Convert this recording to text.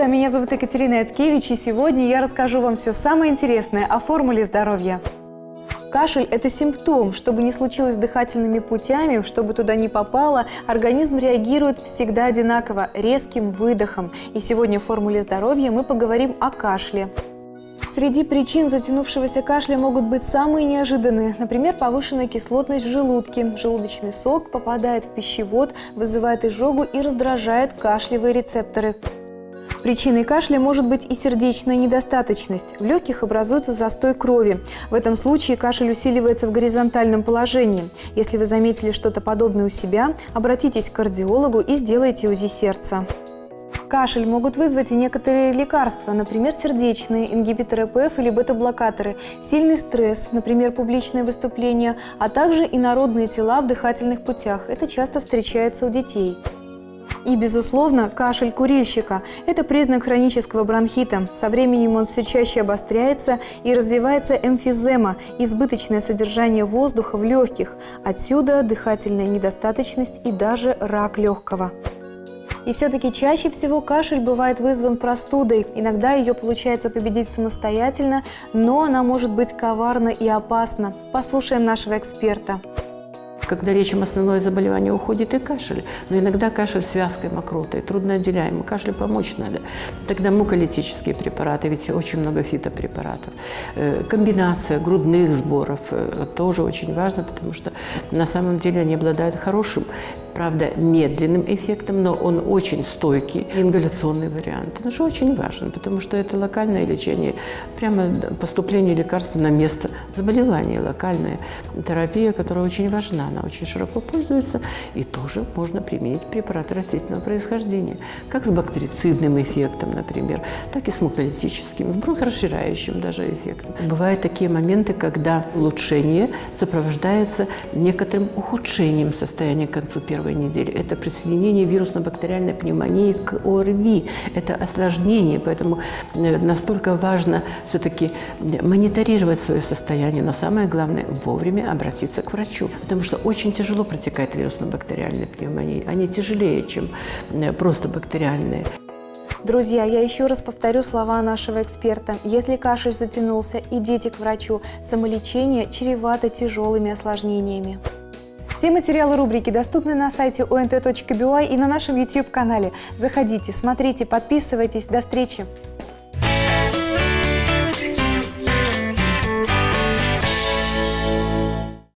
утро, меня зовут Екатерина Яцкевич, и сегодня я расскажу вам все самое интересное о формуле здоровья. Кашель – это симптом. Чтобы не случилось с дыхательными путями, чтобы туда не попало, организм реагирует всегда одинаково – резким выдохом. И сегодня в формуле здоровья мы поговорим о кашле. Среди причин затянувшегося кашля могут быть самые неожиданные. Например, повышенная кислотность в желудке. Желудочный сок попадает в пищевод, вызывает изжогу и раздражает кашлевые рецепторы. Причиной кашля может быть и сердечная недостаточность. В легких образуется застой крови. В этом случае кашель усиливается в горизонтальном положении. Если вы заметили что-то подобное у себя, обратитесь к кардиологу и сделайте УЗИ сердца. Кашель могут вызвать и некоторые лекарства, например, сердечные, ингибиторы ПФ или бета-блокаторы, сильный стресс, например, публичные выступления, а также инородные тела в дыхательных путях. Это часто встречается у детей. И, безусловно, кашель курильщика – это признак хронического бронхита. Со временем он все чаще обостряется и развивается эмфизема – избыточное содержание воздуха в легких. Отсюда дыхательная недостаточность и даже рак легкого. И все-таки чаще всего кашель бывает вызван простудой. Иногда ее получается победить самостоятельно, но она может быть коварна и опасна. Послушаем нашего эксперта. Когда речь о основное заболевание, уходит и кашель, но иногда кашель с вязкой мокротой, трудноотделяемый, кашлю помочь надо. Тогда муколитические препараты, ведь очень много фитопрепаратов. Комбинация грудных сборов тоже очень важно, потому что на самом деле они обладают хорошим, правда, медленным эффектом, но он очень стойкий. Ингаляционный вариант. Он же очень важен, потому что это локальное лечение, прямо поступление лекарства на место заболевания, локальная терапия, которая очень важна, она очень широко пользуется, и тоже можно применить препараты растительного происхождения, как с бактерицидным эффектом, например, так и с муколитическим, с бронхорасширяющим даже эффектом. Бывают такие моменты, когда улучшение сопровождается некоторым ухудшением состояния к концу первой недели. Это присоединение вирусно-бактериальной пневмонии к ОРВИ. Это осложнение, поэтому настолько важно все-таки мониторировать свое состояние, но самое главное – вовремя обратиться к врачу, потому что очень тяжело протекает вирусно-бактериальная пневмония. Они тяжелее, чем просто бактериальные. Друзья, я еще раз повторю слова нашего эксперта. Если кашель затянулся, идите к врачу. Самолечение чревато тяжелыми осложнениями. Все материалы рубрики доступны на сайте ont.by и на нашем YouTube-канале. Заходите, смотрите, подписывайтесь. До встречи!